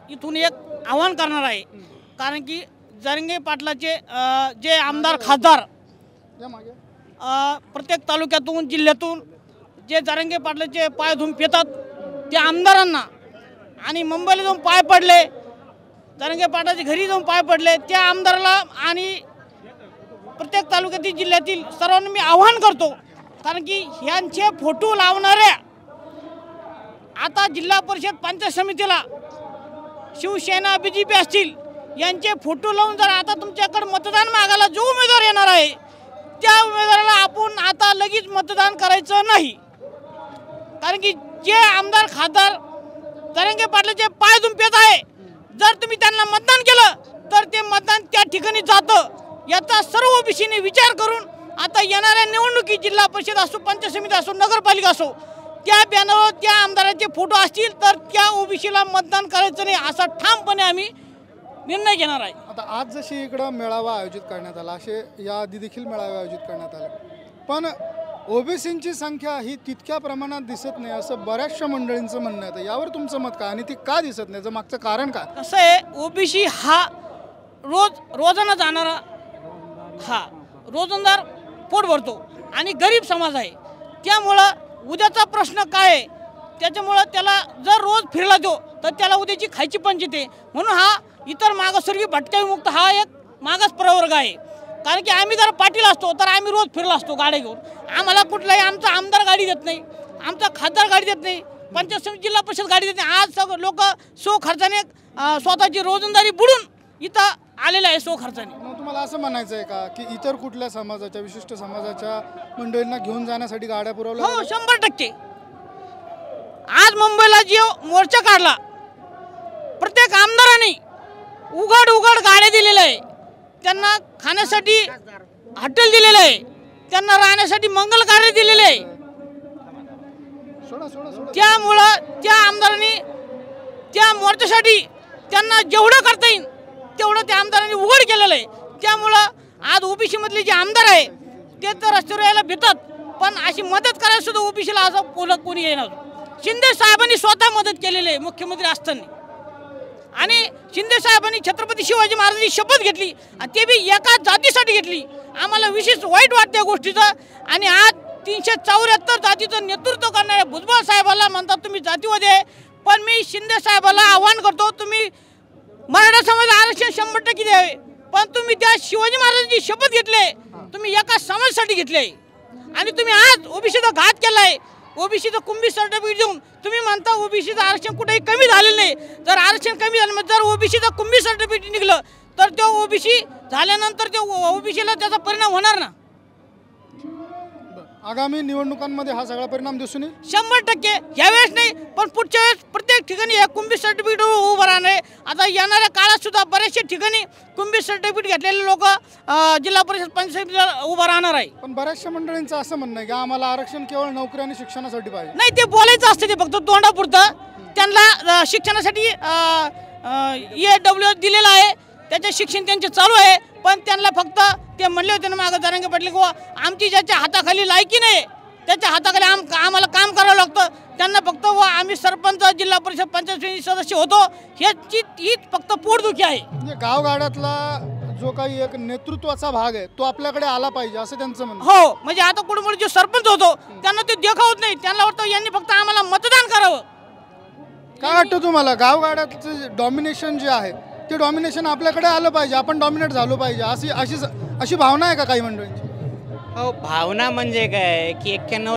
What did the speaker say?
इथून एक आव्हान करणार आहे, कारण की जरांगे पाटलाचे जे आमदार खासदार प्रत्येक तालुक्यातून जिल्ह्यातून जे जरांगे पाटलाचे पाय धुवून पितात त्या आमदारांना आणि मुंबईला जाऊन पाय पडले, जरांगे पाटलाच्या घरी जाऊन पाय पडले त्या आमदाराला आणि प्रत्येक तालुक्यातील जिल्ह्यातील सर्वांना मी आव्हान करतो, कारण की यांचे फोटो लावणाऱ्या आता जिल्हा परिषद पंचायत समितीला शिवसेना बीजेपी असतील यांचे फोटो लावून जर आता तुमच्याकडे मतदान मागायला जो उमेदवार येणार आहे त्या उमेदवाराला आपण आता लगेच मतदान करायचं नाही, कारण की जे आमदार खासदार जरांगे पाटलाचे पाय धुवून पित आहे जर तुम्ही त्यांना मतदान केलं तर ते मतदान त्या ठिकाणी जातं। याचा सर्व ओबीसीने विचार करून आता येणाऱ्या निवडणुकीत जिल्हा परिषद असो, पंचायत समिती असो, नगरपालिका असो त्या बॅनरवर त्या आमदारांचे फोटो असतील तर त्या ओबीसीला मतदान करायचं नाही असा ठामपणे आम्ही निर्णय घेणार आहे। आता आज जशी इकडं मेळावा आयोजित करण्यात आला, असे याआधी देखील मेळावे आयोजित करण्यात आले, पण ओबीसींची संख्या ही तितक्या प्रमाणात दिसत नाही असं बऱ्याचशा मंडळींचं म्हणणं आहे। यावर तुमचं मत काय आणि ती का दिसत नाही, मागचं कारण काय? कसं आहे, ओबीसी हा रोजाना जाणारा हा रोजंदार पोट भरतो आणि गरीब समाज आहे, त्यामुळं उद्याचा प्रश्न काय आहे त्याच्यामुळं त्याला जर रोज फिरला तो तर त्याला उद्याची खायची पंचायत आहे। म्हणून हा इतर मागासवर्गीय भटक्याविमुक्त हा एक मागास प्रवर्ग आहे, कारण की आम्ही जर पाटील असतो तर आम्ही रोज फिरला असतो गाड्या घेऊन, आम्हाला कुठलाही आमचा आमदार गाडी देत नाही, आमचा खासदार गाडी देत नाही, पंचायत समिती जिल्हा परिषद गाडी देत नाही। आज सगळं लोक सो खर्चाने स्वतःची रोजंदारी बुडून इथं आलेलं आहे सो खर्चाने। मग तुम्हाला असं म्हणायचं आहे का की इतर कुठल्या समाजाच्या विशिष्ट समाजाच्या मंडळींना घेऊन जाण्यासाठी गाड्या पुरवल्या? हो 100%। आज मुंबईला जे मोर्चा काढला प्रत्येक आमदारांनी उघड गाड्या दिलेल्या आहे, त्यांना खाण्यासाठी हॉटेल दिलेलं आहे, त्यांना राहण्यासाठी मंगल कार्य दिलेले आहे। त्यामुळं त्या आमदारांनी त्या मोर्चासाठी त्यांना जेवढं करता येईल तेवढं त्या आमदारांनी उघड केलेलं आहे। त्यामुळं आज ओबीसी मधले जे आमदार आहे ते तर रस्त्यावर यायला भितात, पण अशी मदत करायला सुद्धा ओबीसीला असं कोणी येणार। शिंदे साहेबांनी स्वतः मदत केलेली आहे मुख्यमंत्री असताना, आणि शिंदे साहेबांनी छत्रपती शिवाजी महाराजांची शपथ घेतली आणि ते बी एका जातीसाठी घेतली। आम्हाला विशेष वाईट वाटतं या गोष्टीचं, आणि आज 374 जातीचं नेतृत्व करणाऱ्या भुजबळ साहेबाला म्हणतात तुम्ही जातीवादी आहे, पण मी शिंदे साहेबाला आव्हान करतो तुम्ही मराठा समाज आरक्षण 100% द्यावे, पण तुम्ही त्या शिवाजी महाराजांची शपथ घेतली, तुम्ही एका समाजासाठी घेतले आणि तुम्ही आज ओबीसीचा घात केलाय। ओबीसीचं कुंभी सर्टिफिकेट देऊन तुम्ही म्हणता ओबीसीचं आरक्षण कुठेही कमी झालेलं नाही, जर आरक्षण कमी झालं जर ओबीसीचं कुंभी सर्टिफिकेट निघलं तर तो ओबीसी झाल्यानंतर ते ओबीसीला त्याचा परिणाम होणार ना। आगामी निवडणुकांमध्ये हा सगळा परिणाम दिसून येईल 100%। यावेळेस नाही पण पुढच्या वेळेस प्रत्येक ठिकाणी या कुंभी सर्टिफिकेट उभं राहणार आहे। आता येणाऱ्या काळात सुद्धा बरेचशा ठिकाणी कुंभी सर्टिफिकेट घेतलेले लोक जिल्हा परिषद पंचायतीला उभं राहणार आहे। पण बऱ्याचशा मंडळींचं असं म्हणणं आहे की आम्हाला आरक्षण केवळ नोकरी आणि शिक्षणासाठी पाहिजे। नाही, ते बोलायचं असतं, ते फक्त तोंडापुरतं। त्यांना शिक्षणासाठी EWS दिलेलं आहे, त्याचे शिक्षण त्यांचे चालू आहे, पण त्यांना फक्त ते म्हणले होते ना मागं जरांगे पाटील की आमची ज्याच्या हाताखाली लायकी नाही त्याच्या हाताखाली आम्हाला काम करावं लागतं, त्यांना फक्त आम्ही सरपंच जिल्हा परिषद पंचायत समिती सदस्य होतो हीच फक्त पोटदुखी आहे। म्हणजे गावगाड्यातला जो काही एक नेतृत्वाचा भाग आहे तो आपल्याकडे आला पाहिजे असं त्यांचं म्हणणं। हो, म्हणजे आता कुठे जो सरपंच होतो त्यांना ते देखावत नाही, त्यांना वाटतं यांनी फक्त आम्हाला मतदान करावं। काय वाटतं तुम्हाला गावगाड्याचं डॉमिनेशन जे आहे ते डॉमिनेशन आपल्याकडे आलं पाहिजे, आपण डॉमिनेट झालो पाहिजे अशी भावना आहे का काही मंडळींची? हो, भावना म्हणजे काय की 91